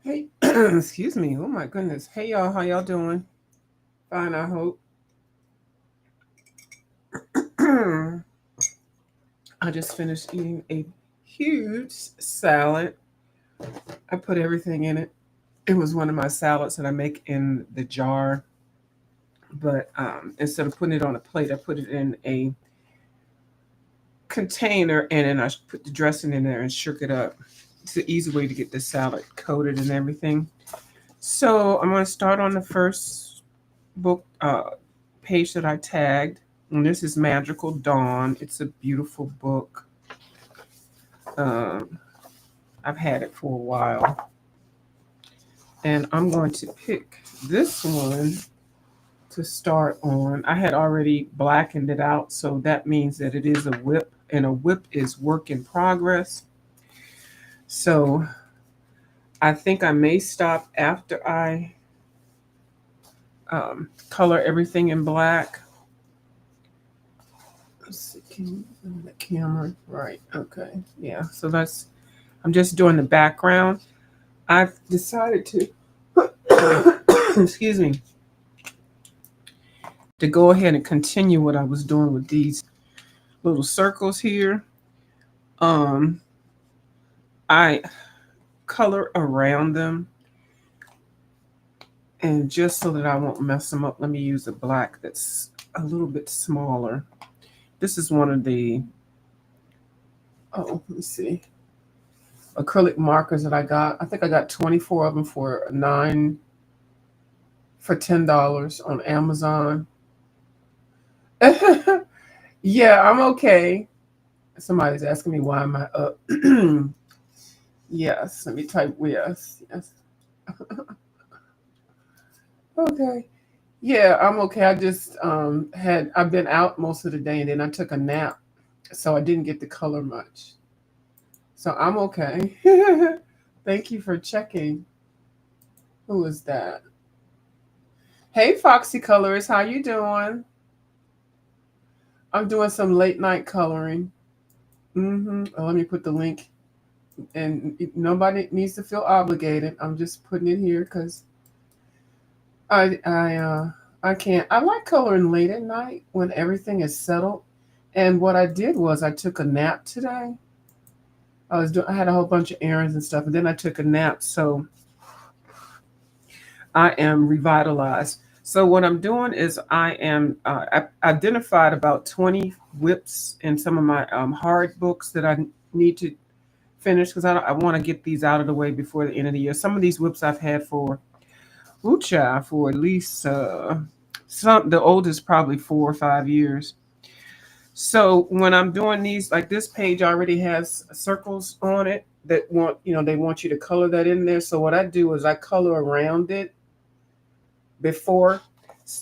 Hey, excuse me. Oh my goodness. Hey y'all, how y'all doing? Fine, I hope. I just finished eating a huge salad. I put everything in it. It was one of my salads that I make in the jar, but instead of putting it on a plate, I put it in a container and then I put the dressing in there and shook it up. It's an easy way to get the salad coated and everything. So I'm going to start on the first book page that I tagged. And this is Magical Dawn. It's a beautiful book. Um, I've had it for a while. And I'm going to pick this one to start on. I had already blackened it out, so that means that it is a whip, and a whip is work in progress. So I think I may stop after I color everything in black. Let's see, can you move the camera? Right, okay. Yeah, so I'm just doing the background. I've decided to, excuse me, to go ahead and continue what I was doing with these little circles here. Um, I color around them, and just so that I won't mess them up, let me use a black that's a little bit smaller. This is one of the, let me see, acrylic markers that I got. I think I got 24 of them for $10 on Amazon. Yeah, I'm okay. Somebody's asking me why am I up. Yes, let me type yes. Yes. Okay. Yeah, I'm okay. I just I've been out most of the day and then I took a nap, so I didn't get to color much. So I'm okay. Thank you for checking. Who is that? Hey Foxy Colors, how you doing? I'm doing some late night coloring. Let me put the link, and nobody needs to feel obligated. I'm just putting it here because I I uh I can't. I like coloring late at night when everything is settled. And what I did was I took a nap today. I had a whole bunch of errands and stuff, and then I took a nap, so I am revitalized. So what I'm doing is I identified about 20 whips in some of my hard books that I need to finish because I want to get these out of the way before the end of the year. Some of these whips I've had for Ucha for at least some the oldest probably 4 or 5 years. So when I'm doing these, like this page already has circles on it that they want you to color that in there. So what I do is I color around it before,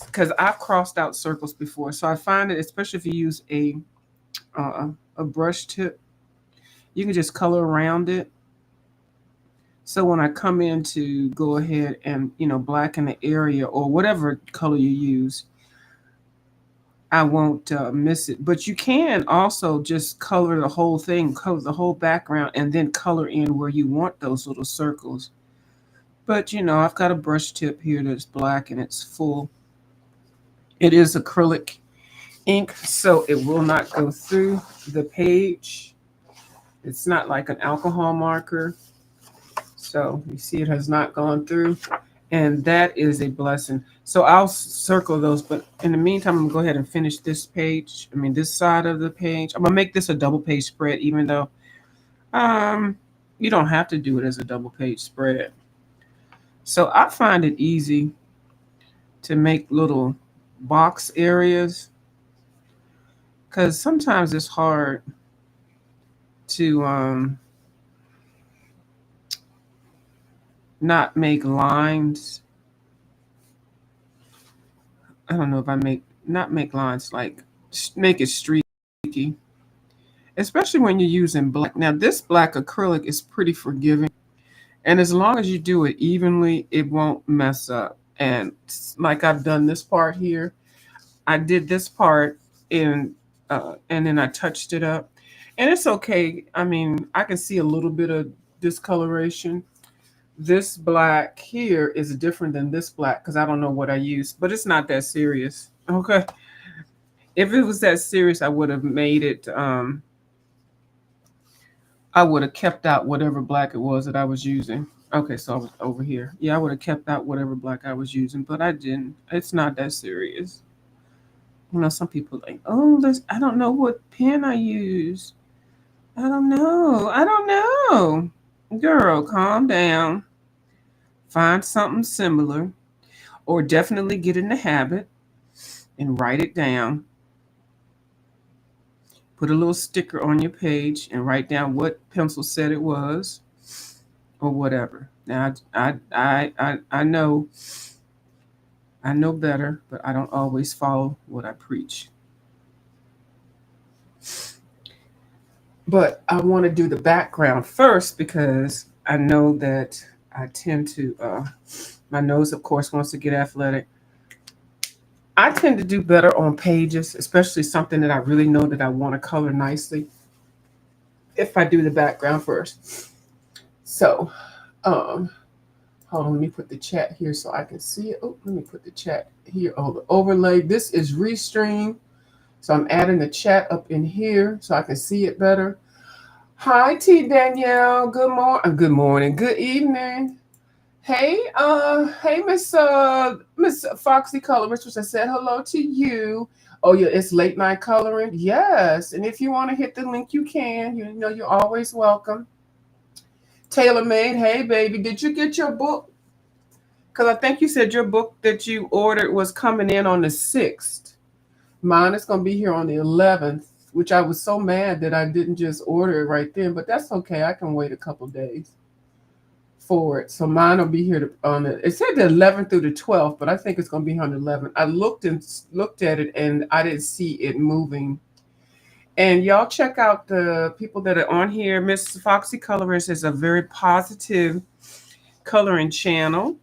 because I've crossed out circles before. So I find that especially if you use uh, a brush tip, you can just color around it. So when I come in to go ahead and blacken the area or whatever color you use, I won't miss it. But you can also just color the whole thing, color the whole background, and then color in where you want those little circles. But I've got a brush tip here that's black and it's full. It is acrylic ink, so it will not go through the page. It's not like an alcohol marker. So you see it has not gone through. And that is a blessing. So I'll circle those, but in the meantime, I'm gonna go ahead and finish this page. I mean, this side of the page. I'm gonna make this a double page spread, even though um, you don't have to do it as a double page spread. So I find it easy to make little box areas because sometimes it's hard to not make lines. I don't know if I make not make lines like make it streaky, especially when you're using black. Now, this black acrylic is pretty forgiving, and as long as you do it evenly, it won't mess up. And like I've done this part here, I did this part in, and then I touched it up, and it's okay. I mean, I can see a little bit of discoloration. this black here is different than this black because I don't know what I used, but it's not that serious. Okay. If it was that serious, I would have made it. I would have kept out whatever black it was that I was using. Okay, so I was over here. Yeah, I would have kept out whatever black I was using, but I didn't. It's not that serious. Some people like, oh, I don't know what pen I use. I don't know. I don't know. Girl, calm down. Find something similar, or definitely get in the habit and write it down. Put a little sticker on your page and write down what pencil set it was or whatever. Now I know better, but I don't always follow what I preach. But I want to do the background first because I know that I tend to my nose of course wants to get athletic. I tend to do better on pages, especially something that I really know that I want to color nicely, if I do the background first. So, um, hold on, let me put the chat here so I can see it. Oh, let me put the chat here. Oh, the overlay. This is Restream. So I'm adding the chat up in here so I can see it better. Hi, T Danielle. Good morning. Good morning. Good evening. Hey, Miss Foxy Colorist, which I said hello to you. Oh yeah, it's late night coloring. Yes, and if you want to hit the link, you can. You know, you're always welcome. Tailor Made. Hey, baby, did you get your book? Because I think you said your book that you ordered was coming in on the 6th. Mine is going to be here on the 11th, which I was so mad that I didn't just order it right then, but that's okay. I can wait a couple days for it. So mine will be here on the, it said the 11th through the 12th, but I think it's going to be on the 11th. I looked at it and I didn't see it moving. And y'all check out the people that are on here. Miss Foxy Colorist is a very positive coloring channel.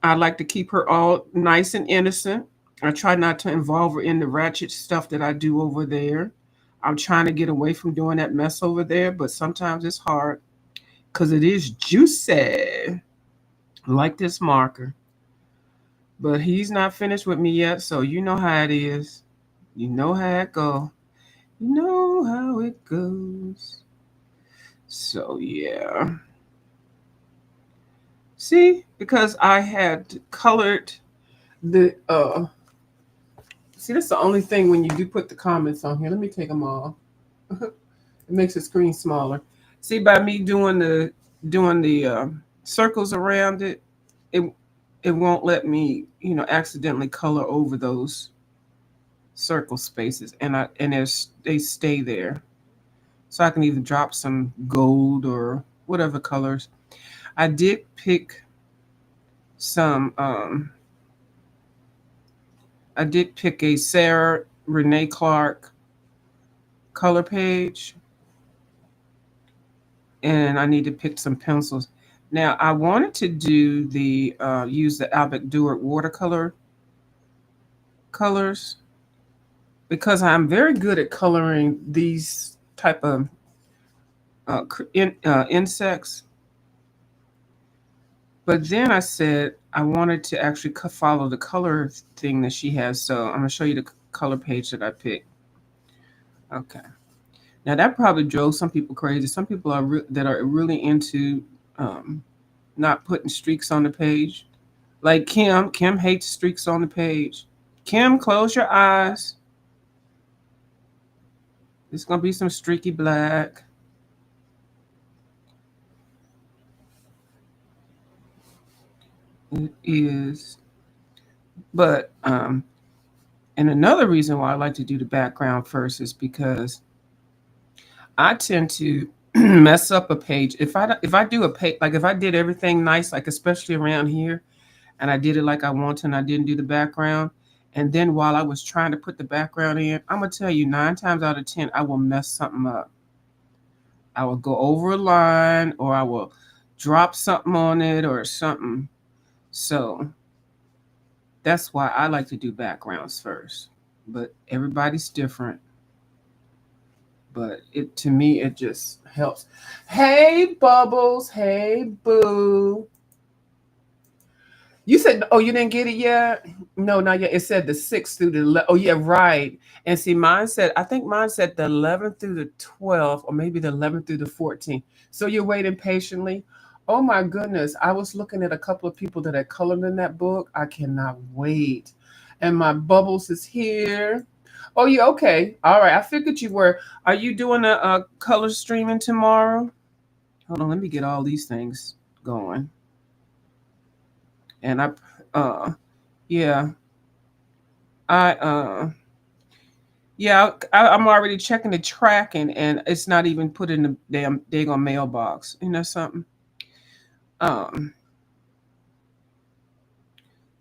I like to keep her all nice and innocent. I try not to involve her in the ratchet stuff that I do over there. I'm trying to get away from doing that mess over there, but sometimes it's hard because it is juicy, like this marker. But he's not finished with me yet, so you know how it is. You know how it go. You know how it goes. So yeah. See, because I had colored the see, that's the only thing when you do put the comments on here. Let me take them all. It makes the screen smaller. See, by me doing the circles around it, it it won't let me, accidentally color over those circle spaces, and they stay there. So I can either drop some gold or whatever colors. I did pick some. I did pick a Sarah Renee Clark color page, and I need to pick some pencils. Now I wanted to do the use the Albert Durer watercolor colors because I'm very good at coloring these type of insects. But then I said I wanted to actually follow the color thing that she has. So I'm gonna show you the color page that I picked. Okay. Now that probably drove some people crazy. Some people that are really into um, not putting streaks on the page. Like Kim. Kim hates streaks on the page. Kim, close your eyes. It's gonna be some streaky black. It is. But and another reason why I like to do the background first is because I tend to mess up a page if I do a page, like if I did everything nice, like especially around here, and I did it like I want to, and I didn't do the background, and then while I was trying to put the background in, I'm gonna tell you 9 times out of 10 I will mess something up. I will go over a line, or I will drop something on it or something. So that's why I like to do backgrounds first. But everybody's different. but it to me it just helps. Hey Bubbles, hey Boo. You said, oh, you didn't get it yet? No, not yet. It said the 6th through the oh yeah, right. And see, mine said, I think mine said the 11th through the 12th, or maybe the 11th through the 14th. So you're waiting patiently. Oh my goodness, I was looking at a couple of people that had colored in that book. I cannot wait. And my Bubbles is here. Oh, yeah, okay. All right. I figured you were. Are you doing a color streaming tomorrow? Hold on, let me get all these things going. And uh, yeah, I, yeah, I'm already checking the tracking, and it's not even put in the damn daggone mailbox. You know something? Um,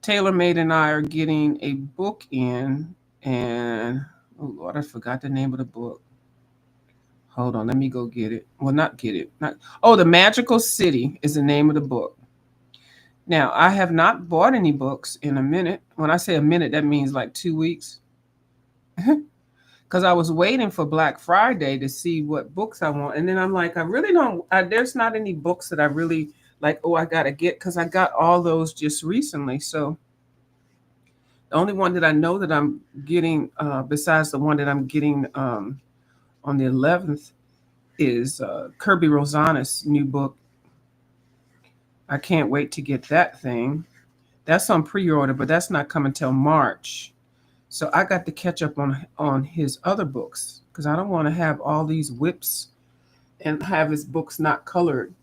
Taylor Made and I are getting a book in, and oh Lord, I forgot the name of the book. Hold on, let me go get it. Well, not get it. Not oh, The Magical City is the name of the book. Now, I have not bought any books in a minute. When I say a minute, that means like 2 weeks. Because I was waiting for Black Friday to see what books I want. And then I'm like, I really don't, there's not any books that I really like, oh, I got to get, because I got all those just recently. So the only one that I know that I'm getting, besides the one that I'm getting on the 11th, is Kirby Rosanes' new book. I can't wait to get that thing. That's on pre-order, but that's not coming till March. So I got to catch up on his other books because I don't want to have all these whips and have his books not colored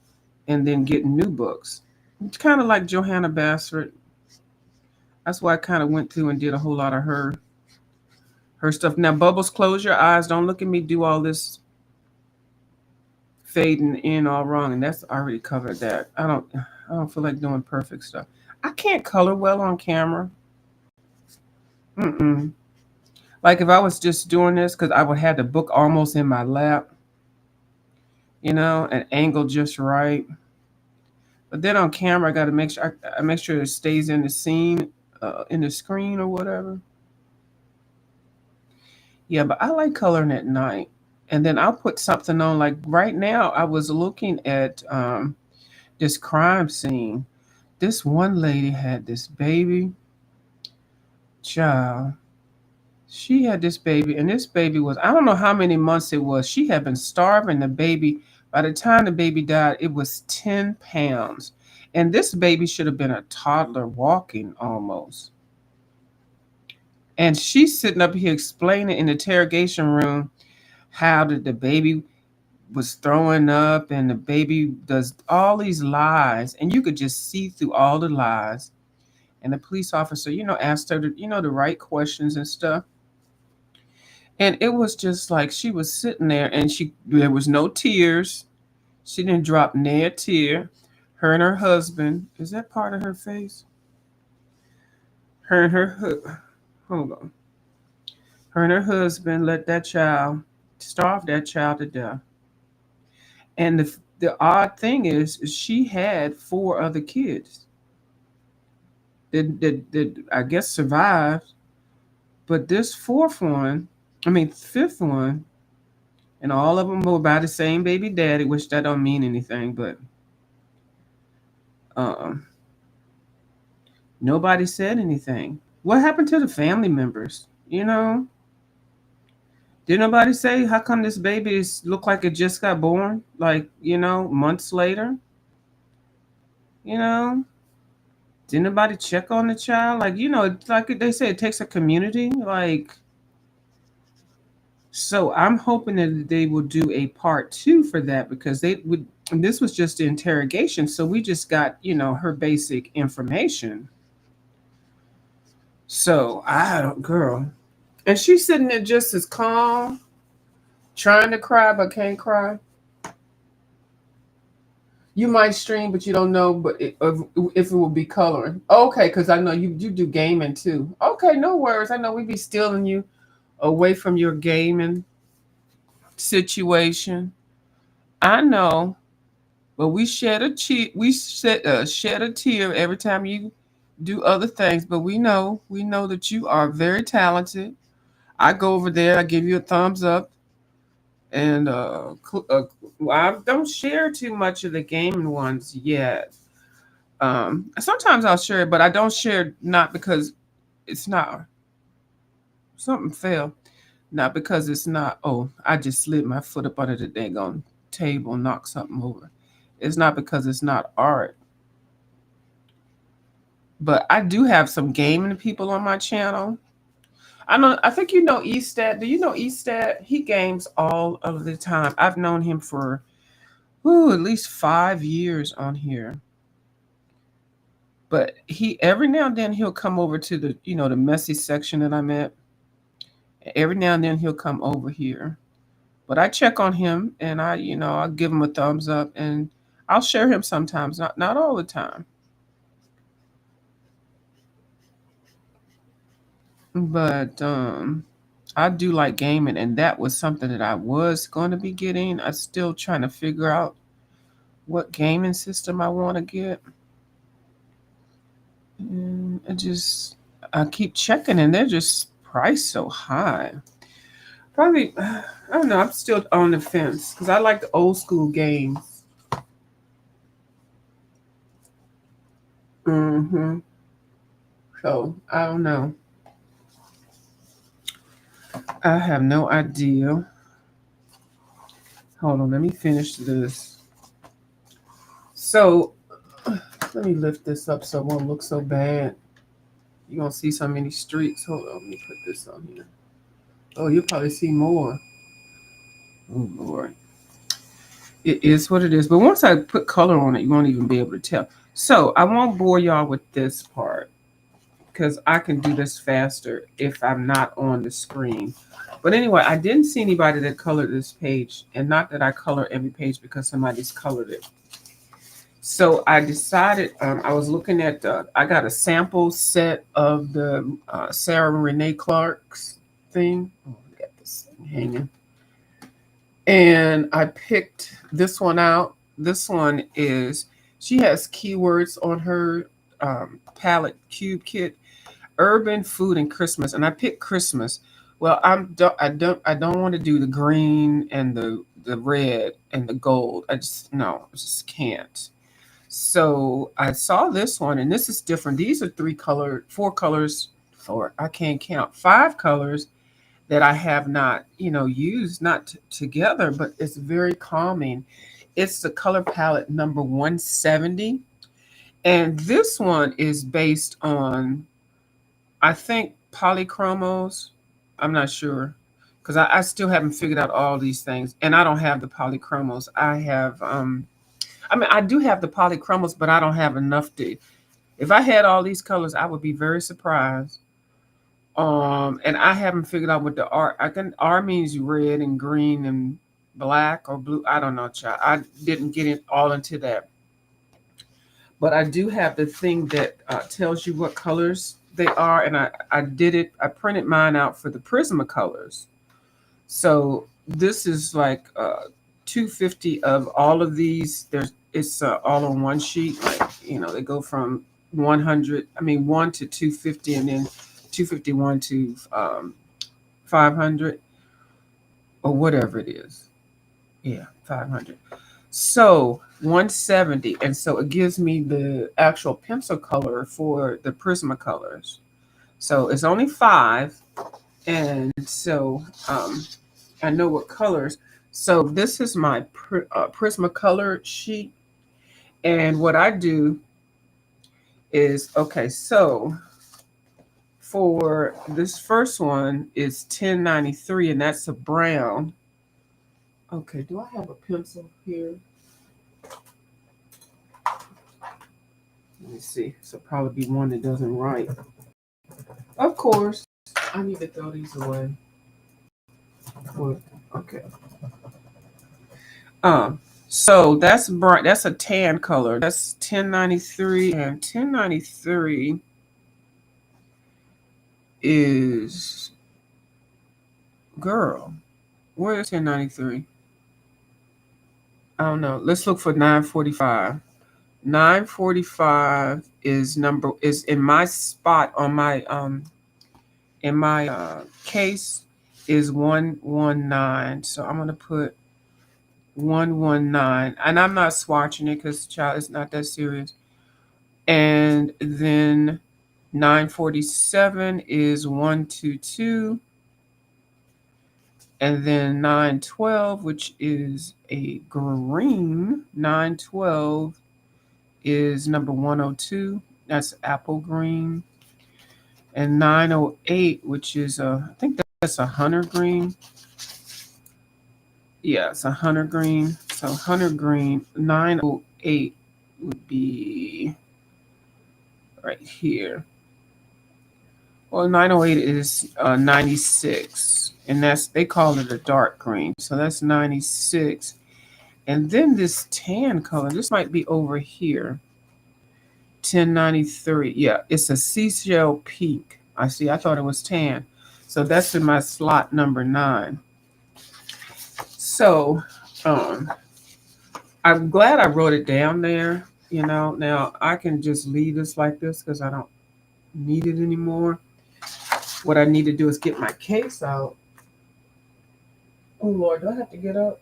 and then get new books. It's kind of like Johanna Bassford. That's why I kind of went through and did a whole lot of her stuff. Now, Bubbles, close your eyes. Don't look at me do all this fading in all wrong, and that's already covered that. I don't feel like doing perfect stuff. I can't color well on camera. Mm-mm. Like if I was just doing this, because I would have the book almost in my lap, and angle just right. But then on camera, I got to make sure I make sure it stays in the scene, in the screen or whatever. Yeah, but I like coloring at night, and then I'll put something on. Like right now, I was looking at this crime scene. This one lady had this baby child. She had this baby, and this baby was, I don't know how many months it was. She had been starving the baby. By the time the baby died, it was 10 pounds. And this baby should have been a toddler walking almost. And she's sitting up here explaining in the interrogation room how the baby was throwing up and the baby does all these lies. And you could just see through all the lies. And the police officer, asked her, the right questions and stuff. And it was just like she was sitting there and there was no tears. She didn't drop near a tear. Her and her husband, is that part of her face? Her and hold on. Her and her husband let that child, starve that child to death. And the odd thing is she had four other kids that I guess survived. But this fifth one, and all of them were by the same baby daddy, which that don't mean anything, but um, nobody said anything. What happened to the family members? Did nobody say how come this baby look like it just got born? Like, months later? You know? Did nobody check on the child? Like, it's like they say it takes a community. Like, so I'm hoping that they will do a part two for that because they would. And this was just the interrogation, so we just got her basic information. So I don't, girl, and she's sitting there just as calm, trying to cry but can't cry. You might stream, but you don't know, but if it will be coloring. Okay, because I know you do gaming too. Okay, no worries. I know we be stealing you away from your gaming situation. I know, but shed a tear every time you do other things. But we know that you are very talented. I go over there, I give you a thumbs up And I don't share too much of the gaming ones yet. Sometimes I'll share it, but I don't share not because it's not something fell, not because it's not. Oh, I just slid my foot up under the daggone table, knocked something over. It's not because it's not art, but I do have some gaming people on my channel. I know. I think you know Eastat. Do you know Eastat? He games all of the time. I've known him for at least 5 years on here. But he every now and then he'll come over to the messy section that I'm at. Every now and then he'll come over here. But I check on him and I'll give him a thumbs up and I'll share him sometimes, not all the time. But I do like gaming, and that was something that I was going to be getting. I'm still trying to figure out what gaming system I want to get. And I keep checking, and they're just priced so high. Probably, I don't know. I'm still on the fence because I like the old school games. Hmm. So I don't know. I have no idea. Hold on, let me finish this. So let me lift this up so it won't look so bad. You're gonna see so many streaks. Hold on, let me put this on here. Oh, you'll probably see more. Oh Lord. It is what it is. But once I put color on it, you won't even be able to tell. So I won't bore y'all with this part because I can do this faster if I'm not on the screen. But anyway, I didn't see anybody that colored this page, and not that I color every page because somebody's colored it. So I decided I was looking at I got a sample set of the Sarah Renee Clark's thing. Oh, I got this thing hanging. And I picked this one out. This one she has keywords on her palette cube kit, urban food and Christmas, and I picked Christmas. Well, I don't want to do the green and the red and the gold. I just can't. So I saw this one, and this is different. These are four colors, I can't count, 5 colors that I have not, used, not together, but it's very calming. It's the color palette number 170. And this one is based on, I think, polychromos. I'm not sure because I still haven't figured out all these things. And I don't have the polychromos. I do have the polychromos, but I don't have enough to. If I had all these colors, I would be very surprised. And I haven't figured out what the R. R means red and green and black or blue. I don't know, child. I didn't get it all into that, but I do have the thing that tells you what colors they are, and I did it. I printed mine out for the Prismacolors. So this is like 250 of all of these. It's all on one sheet. Like they go from 100. 1 to 250, and then 251 to 500 or whatever it is. Yeah, 500. So 170, and so it gives me the actual pencil color for the Prismacolors. So it's only 5, and so I know what colors. So this is my Prismacolor sheet, and what I do is okay. So for this first one is 1093, and that's a brown. Okay, do I have a pencil here? Let me see. So probably be one that doesn't write. Of course, I need to throw these away. Okay. So that's bright. That's a tan color. That's 1093, and 1093 is girl. Where is 1093? I don't know. Let's look for 945. 945 is in my spot on my in my case. is 119. So I'm going to put 119. And I'm not swatching it because, child, it's not that serious. And then 947 is 122. And then 912, which is a green, 912 is number 102. That's apple green. And 908, which is I think that's a hunter green. Yeah, it's a hunter green. So hunter green, 908 would be right here. Well, 908 is 96, and they call it a dark green. So that's 96. And then this tan color, this might be over here. 1093. Yeah, it's a seashell pink. I see. I thought it was tan. So that's in my slot number 9. So I'm glad I wrote it down there. Now I can just leave this like this because I don't need it anymore. What I need to do is get my case out. Oh Lord, do I have to get up?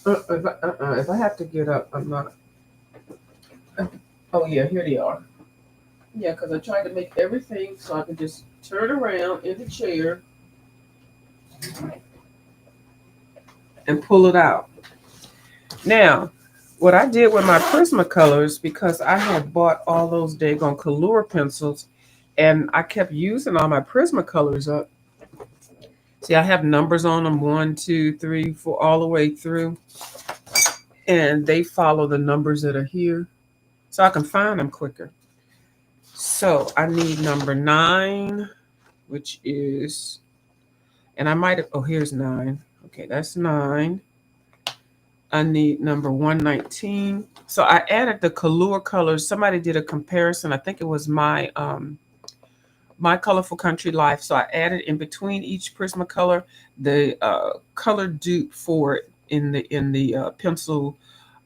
If I have to get up, I'm not. Oh yeah, here they are. Yeah, because I tried to make everything so I could just turn around in the chair and pull it out. Now, what I did with my Prismacolors, because I had bought all those daggone Color pencils, and I kept using all my Prismacolors up. See, I have numbers on them, 1, 2, 3, 4, all the way through, and they follow the numbers that are here, so I can find them quicker. So I need number 9, which is, and I might have, oh, here's 9. Okay, that's 9. I need number 119. So I added the Color colors. Somebody did a comparison. I think it was my Colorful Country Life. So I added in between each Prismacolor the color dupe for it in the pencil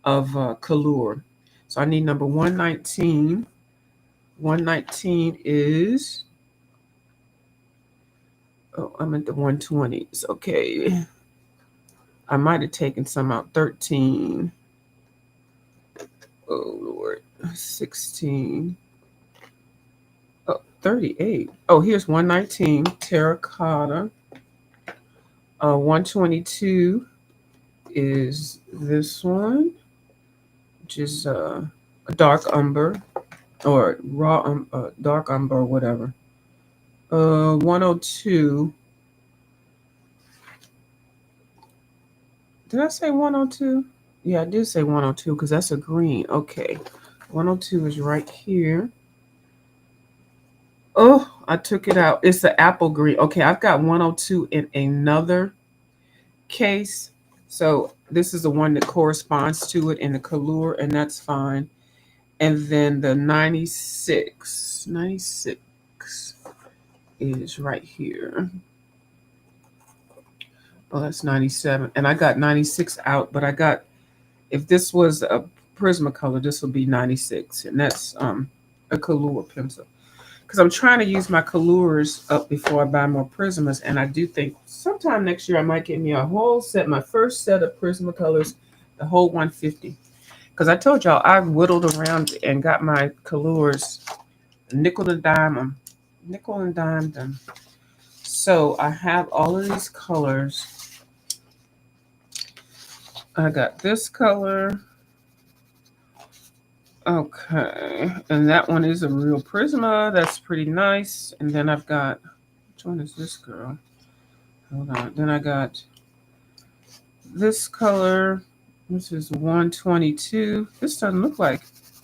of Color. So I need number 119. 119 is, oh, I'm at the 120s. Okay. I might have taken some out. 13. Oh, Lord. 16. Oh, 38. Oh, here's 119. Terracotta. 122 is this one, which is a dark umber or raw dark umber or whatever. 102. Did I say 102? Yeah, I did say 102 because that's a green. Okay. 102 is right here. Oh, I took it out. It's the apple green. Okay, I've got 102 in another case. So this is the one that corresponds to it in the Color, and that's fine. And then the 96 is right here. Oh, that's 97. And I got 96 out, but if this was a Prismacolor, this would be 96. And that's a Color pencil. Because I'm trying to use my Colors up before I buy more Prismas. And I do think sometime next year I might get me a whole set, my first set of Prismacolors, the whole 150. Because I told y'all I whittled around and got my Colors nickel and dime them. So I have all of these colors. I got this color. Okay. And that one is a real Prisma. That's pretty nice. And then I've got, which one is this girl? Hold on. Then I got this color. This is 122. This doesn't look like,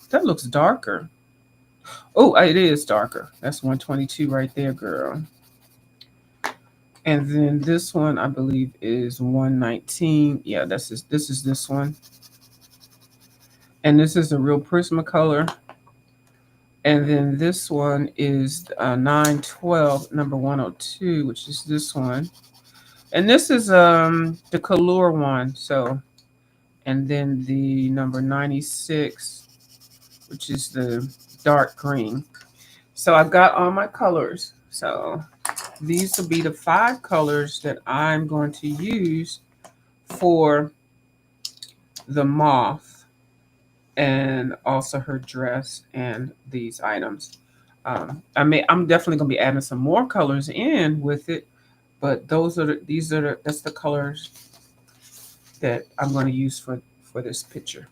that looks darker. Oh, it is darker. That's 122 right there, girl. And then this one, I believe, is 119. Yeah, this is this one. And this is a real Prismacolor. And then this one is 912, number 102, which is this one. And this is the Color one. So, and then the number 96, which is the dark green. So I've got all my colors. So these will be the 5 colors that I'm going to use for the moth and also her dress and these items. I'm definitely gonna be adding some more colors in with it, but that's the colors that I'm going to use for this picture.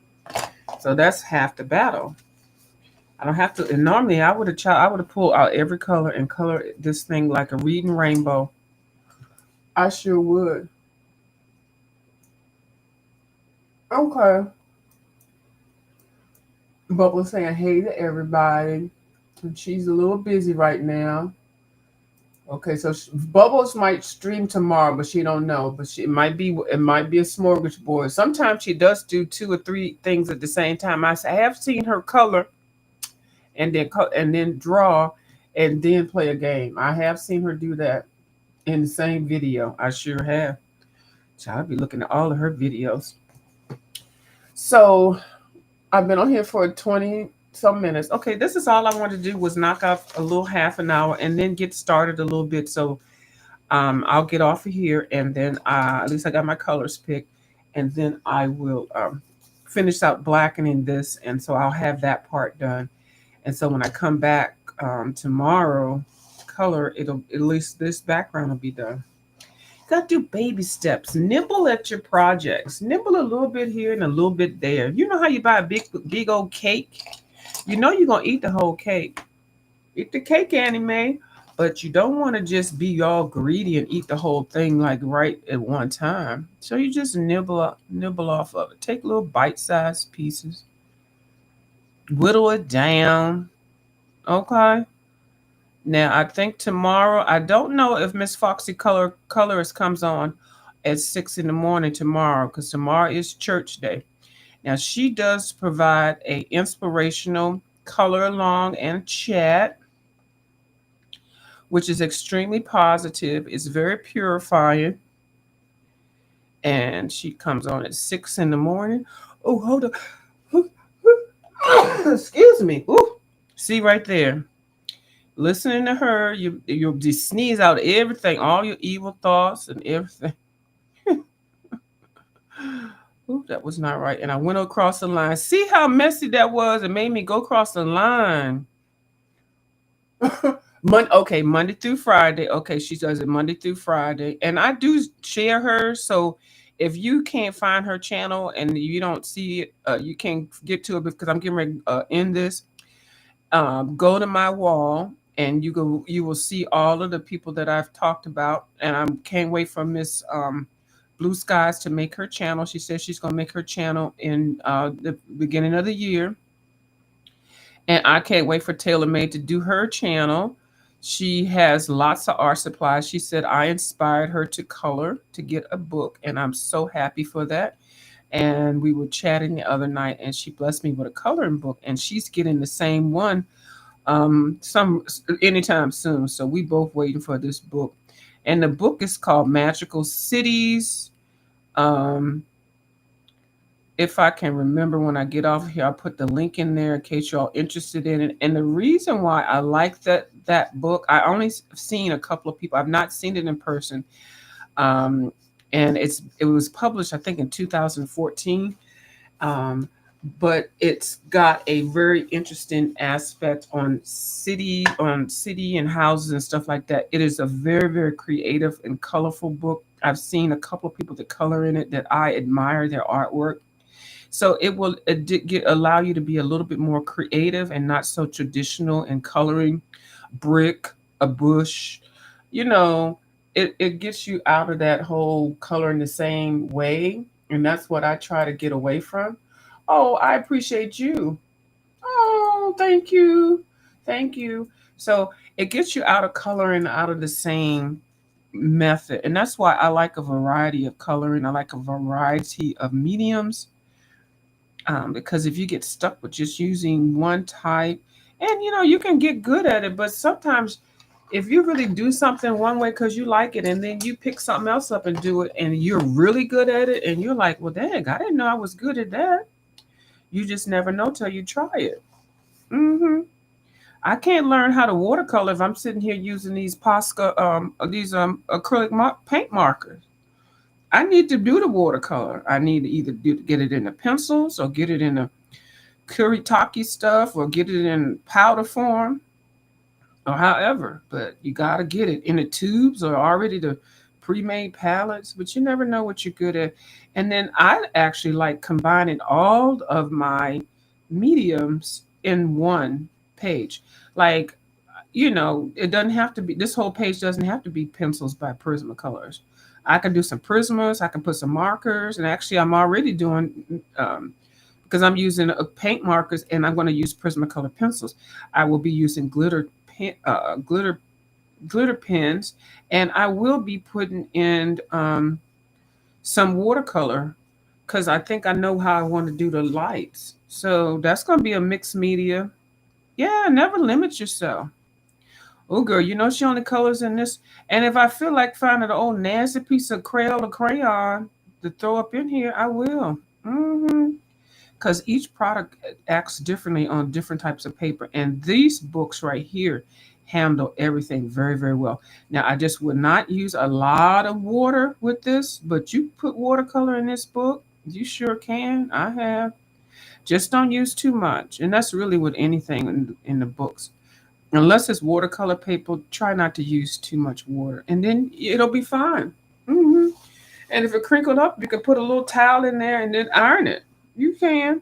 So that's half the battle. I don't have to. And normally I would have pulled out every color and color this thing like a reading rainbow. I sure would. Okay. Bubba saying hey to everybody. And she's a little busy right now. Okay, so Bubbles might stream tomorrow, but she don't know. But it might be a smorgasbord. Sometimes she does do 2 or 3 things at the same time. I have seen her color and then draw and then play a game. I have seen her do that in the same video. I sure have. So I'll be looking at all of her videos. So I've been on here for 20 some minutes. Okay, this is all I wanted to do was knock off a little half an hour and then get started a little bit. So I'll get off of here and then at least I got my colors picked, and then I will finish out blackening this, and so I'll have that part done. And so when I come back tomorrow, color it'll at least this background will be done. Got to do baby steps. Nibble at your projects. Nibble a little bit here and a little bit there. You know how you buy a big old cake? You know you're gonna eat the whole cake. Eat the cake, anime, but you don't want to just be all greedy and eat the whole thing like right at one time. So you just nibble off of it. Take little bite-sized pieces, whittle it down. Okay. Now I think tomorrow. I don't know if Miss Foxy Colorist comes on at 6 in the morning tomorrow, because tomorrow is church day. Now she does provide a inspirational color along and chat, which is extremely positive. It's very purifying. And she comes on at 6 in the morning. Oh, hold on. Excuse me. Ooh. See right there. Listening to her, you'll just sneeze out everything, all your evil thoughts and everything. Ooh, that was not right. And I went across the line. See how messy that was? It made me go across the line. Monday through Friday. Okay, she does it Monday through Friday. And I do share her. So if you can't find her channel and you don't see it, you can't get to it because I'm getting ready to end this. Go to my wall and you will see all of the people that I've talked about. And I can't wait for Miss Blue Skies to make her channel. She says she's going to make her channel in the beginning of the year. And I can't wait for Taylor Made to do her channel. She has lots of art supplies. She said I inspired her to color to get a book, and I'm so happy for that. And we were chatting the other night, and she blessed me with a coloring book, and she's getting the same one some anytime soon. So we both waiting for this book, and the book is called Magical Cities. If I can remember when I get off here, I'll put the link in there in case you're all interested in it. And the reason why I like that book, I only seen a couple of people. I've not seen it in person. And it was published, I think, in 2014. But it's got a very interesting aspect on city and houses and stuff like that. It is a very, very creative and colorful book. I've seen a couple of people that color in it that I admire their artwork. So it will allow you to be a little bit more creative and not so traditional in coloring brick, a bush. You know, it gets you out of that whole coloring the same way. And that's what I try to get away from. Oh, I appreciate you. Oh, thank you. Thank you. So it gets you out of coloring out of the same method. And that's why I like a variety of coloring. I like a variety of mediums. Because if you get stuck with just using one type, and you can get good at it, but sometimes if you really do something one way because you like it, and then you pick something else up and do it, and you're really good at it, and you're like, well, dang, I didn't know I was good at that. You just never know till you try it. I can't learn how to watercolor if I'm sitting here using these Posca, these acrylic paint markers. I need to do the watercolor. I need to either get it in the pencils or get it in the Kuretake stuff or get it in powder form or however. But you got to get it in the tubes or already the pre-made palettes. But you never know what you're good at. And then I actually like combining all of my mediums in one page. Like, it doesn't have to be, this whole page doesn't have to be pencils by Prismacolors. I can do some Prismas, I can put some markers, and actually I'm already doing, because I'm using paint markers and I'm going to use Prismacolor pencils. I will be using glitter pens, and I will be putting in some watercolor because I think I know how I want to do the lights. So that's going to be a mixed media. Yeah, never limit yourself. Oh, girl, she only colors in this. And if I feel like finding an old nasty piece of Crayola crayon to throw up in here, I will. Because each product acts differently on different types of paper. And these books right here handle everything very, very well. Now, I just would not use a lot of water with this, but you put watercolor in this book, you sure can. I have. Just don't use too much. And that's really with anything in the books. Unless it's watercolor paper, try not to use too much water, and then it'll be fine. hmm And if it crinkled up, you can put a little towel in there and then iron it. You can.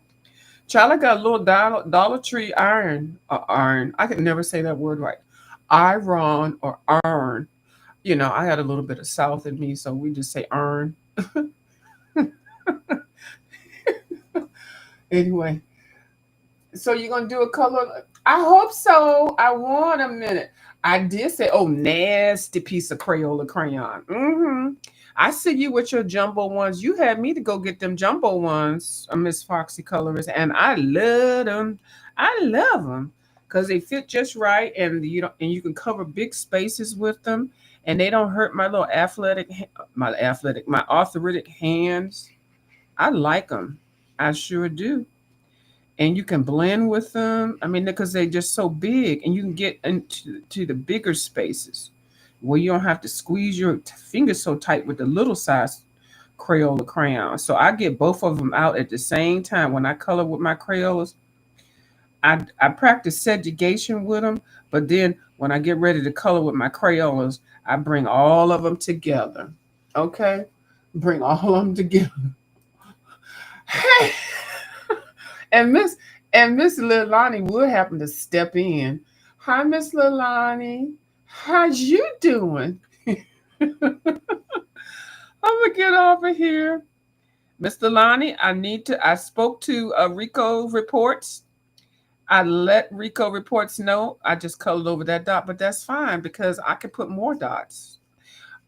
Charlie got a little Dollar Tree iron. I could never say that word right. Iron or iron. I had a little bit of South in me, so we just say iron. Anyway, so you're gonna do a color? I hope so. I want a minute. I did say, oh, nasty piece of Crayola crayon. I see you with your jumbo ones. You had me to go get them jumbo ones, Miss Foxy Colorist, and I love them. I love them because they fit just right, and you can cover big spaces with them, and they don't hurt my little my arthritic hands. I like them. I sure do. And you can blend with them. I mean, because they're just so big, and you can get into the bigger spaces where you don't have to squeeze your fingers so tight with the little size Crayola crayon. So I get both of them out at the same time when I color with my Crayolas. I practice segregation with them, but then when I get ready to color with my Crayolas, I bring all of them together. Okay, bring all of them together. Hey, and Miss Lilani would happen to step in. Hi, Miss Lilani. How's you doing? I'm gonna get over here. Miss Lilani, I spoke to Rico Reports. I let Rico Reports know. I just colored over that dot, but that's fine because I can put more dots.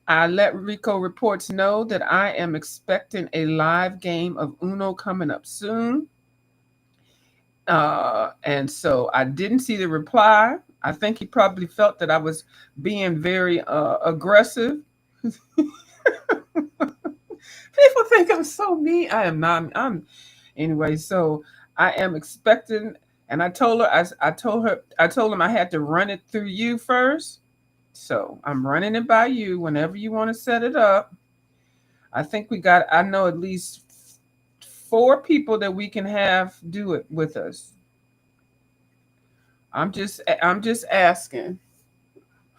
I let Rico Reports know that I am expecting a live game of Uno coming up soon. And so I didn't see the reply. I think he probably felt that I was being very aggressive. People think I'm so mean. I am not. Anyway. So I am expecting, and I told her. I told him I had to run it through you first. So I'm running it by you whenever you want to set it up. I think we got. I know at least 4 people that we can have do it with us. I'm just asking,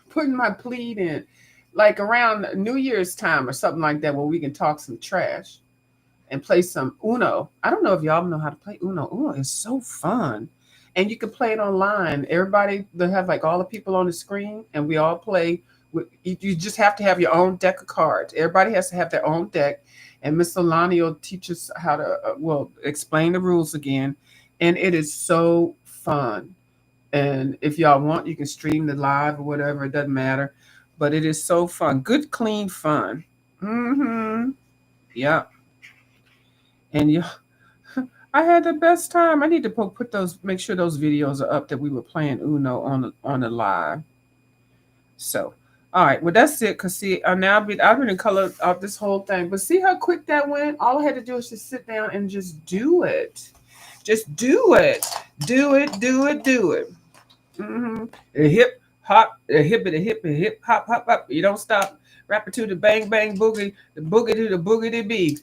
putting my plead in, like around New Year's time or something like that, where we can talk some trash and play some Uno. I don't know if y'all know how to play Uno. Uno is so fun, and you can play it online. Everybody, they have like all the people on the screen, and we all play. You just have to have your own deck of cards. Everybody has to have their own deck, and Miss Solani will teach us how to explain the rules again, and it is so fun. And if y'all want, you can stream the live or whatever. It doesn't matter. But it is so fun. Good, clean fun. Yeah. And you, I had the best time. I need to put those, make sure those videos are up that we were playing Uno on the live. So, all right. Well, that's it. Cause see, I've been in color out this whole thing. But see how quick that went. All I had to do is just sit down and just do it. Just do it. Do it. Do it. Do it. Mm-hmm. A hip hop, a hippity hip, a hip hop, hop, hop. You don't stop. Rap it to the bang bang boogie, the boogie to the boogity beat.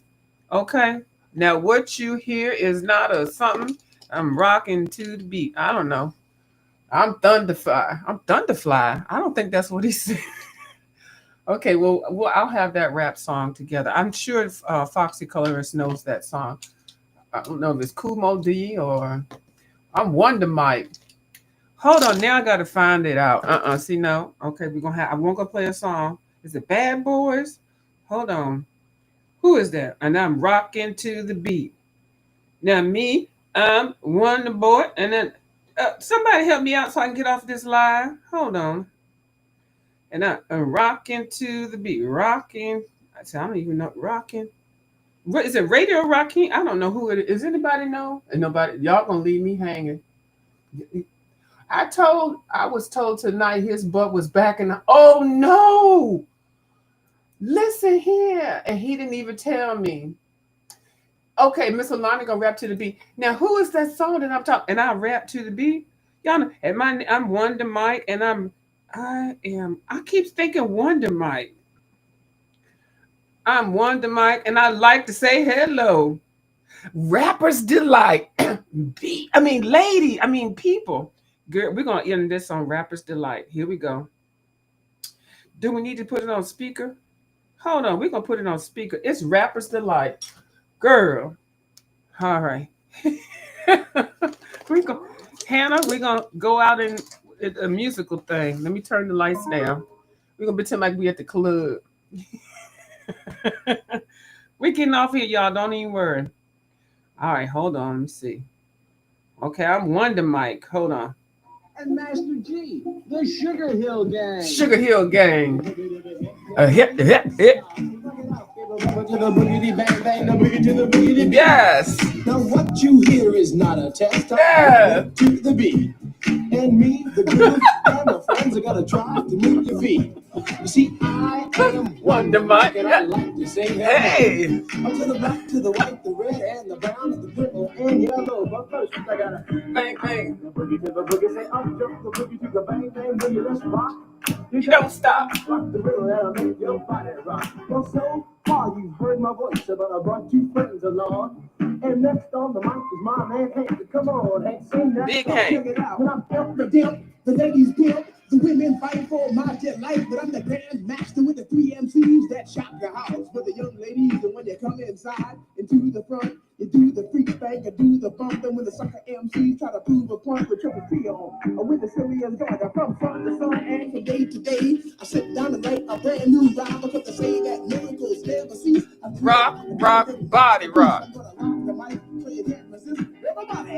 Okay. Now what you hear is not a something. I'm rocking to the beat. I don't know. I'm Thunderfly. I'm Thunderfly. I don't think that's what he said. Okay, well, I'll have that rap song together. I'm sure Foxy Colorist knows that song. I don't know if it's Kumo D or I'm Wonder Mike. Hold on, now I gotta find it out. See no. Okay, we're gonna have. I won't go play a song. Is it Bad Boys? Hold on. Who is that? And I'm rocking to the beat. Now me, I'm Wonder Boy, and then somebody help me out so I can get off this live. Hold on. And I'm rocking to the beat. Rocking. I said I don't even know rocking. What is it? Radio Rocking? I don't know who it is. Anybody know? And nobody. Y'all gonna leave me hanging. I was told tonight his butt was back in the, oh no! Listen here. And he didn't even tell me. Okay, Miss Alana gonna rap to the beat. Now who is that song that I'm talking? And I rap to the beat? Y'all know, I'm Wonder Mike and I keep thinking Wonder Mike. I'm Wonder Mike and I like to say hello. Rappers delight. People. Girl, we're gonna end this on Rappers Delight. Here we go. Do we need to put it on speaker? Hold on, we're gonna put it on speaker. It's Rappers Delight. Girl. All right. we go Hannah, we're gonna go out in a musical thing. Let me turn the lights down. We're gonna pretend like we at the club. We getting off here, y'all. Don't even worry. All right, hold on. Let me see. Okay, I'm Wonder Mike. Hold on. And Master G, the Sugar Hill Gang. Sugar Hill Gang. Hip, hip, hip. Yes. Now what you hear is not a test. Yeah. To the beat. And me, the groove, and my friends are gonna try to move your feet. You see, I am Wonder Mike. and I like to say Hey. Up to the black, to the white, the red, and the brown, and the purple, and yellow. But first, I gotta Bang, bang. the boogie to the boogie, say up jump the boogie to the bang, bang, boogie, let's rock. You don't stop. Rock the rhythm that'll make your body rock. Well, so far you've heard my voice, but I brought two friends along. And next on the mic is my man Hank. Come on, Hank, sing that Big song. Hank. Check it out. When I'm up the dip, the ladies dip, the women fight for my delight. But I'm the grand master with the three MCs that shock your house. For the young ladies, and when they come inside into the front, you do the freak thing, you do the bump, and when the sucker MCs try to prove a point with triple T on, or with the silly as God, from sun to sun and from day to day, I sit down and write a brand new rhyme because they say that miracles never cease. Rock, rock, body rock. I'm gonna lock the mic, play it can't resist. Everybody,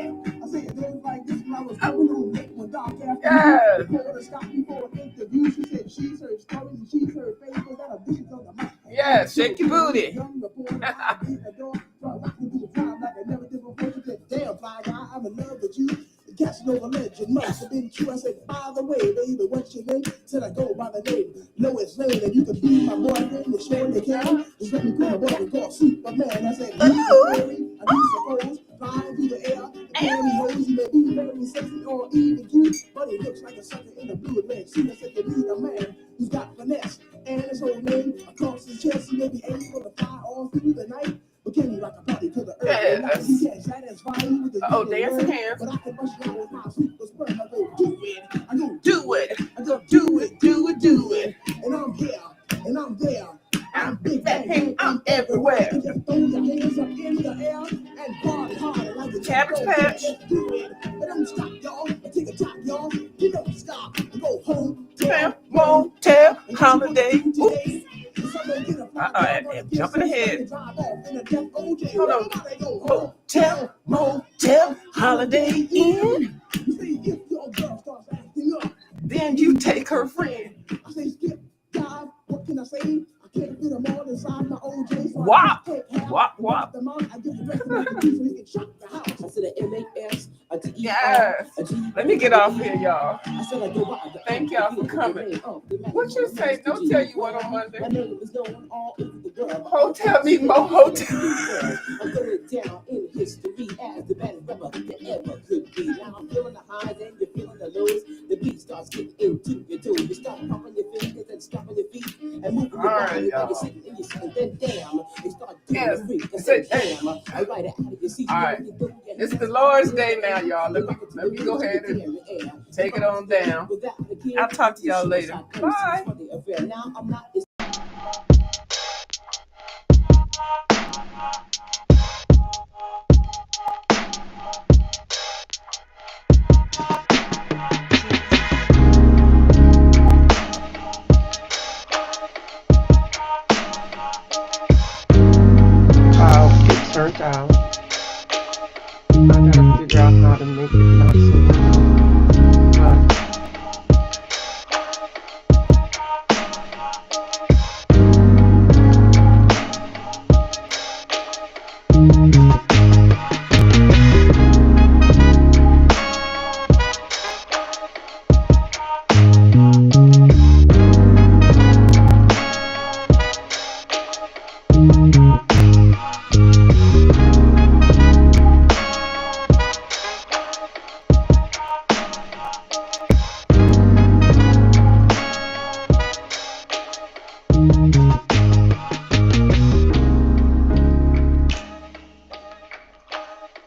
I say it goes like this when I was coming home late one dark Yes. afternoon. Before to stop me for an interview, she said she's heard stories and she's heard fables that are big on the mic. Yes, shake your booty. Young reporter, I beat the door, so I rocked into the crowd like I never did before. She said, damn, fly guy, I'm in love with you. The Casanova legend must have been true. I said, by the way, baby, what's your name? Said I go by the name Lois Lane, and you can be my boyfriend, you surely can. Just let me put my boyfriend called Superman. I said, he's a fairy, I do suppose, flying through the air. The pantyhose, he may be very sexy or even cute, but he looks like a sucker in the blue leg. See, I said, you need a man who's got finesse, and his whole name across his chest. He may be able to fly all through the night. But can you like a party to the earth? Yes. He can't satisfy you with the Oh, dancing hands. but I can bust you out with my super sperm. I go do it. I go Do it. I go do it, do it, do it. And I'm here, and I'm there. I'm big Fat bang, Hank, I'm everywhere. and just throw your hands up in the air and party hard like a Cabbage Patch. Do it. But don't stop, y'all. Take a top, y'all. You don't stop. Go home. Fam, motel, holiday. Oops. Today. Jumping ahead. Hold on. Motel, motel, holiday inn. Then you take her friend. I say skip, dive, what can I say? I can't fit them all inside my OJ. Wop, wop, wop. I get the rest of the so he can shock the house. I said an M-A-S, a T-E-R, Yes. a G. Let me get off here, y'all. I said I go by the Thank y'all for coming. What you say? Don't tell you what on Monday. My name is known all over the world. Hotel me more hotel. I'm going down in history as the baddest rapper that ever could be. Now I'm feeling the highs and you're feeling the lows. y'all. Yes. All right. It's the Lord's Day now, y'all. Let me go ahead and take it on down. I'll talk to y'all later. Bye. How it turned out. I gotta figure out how to make it not so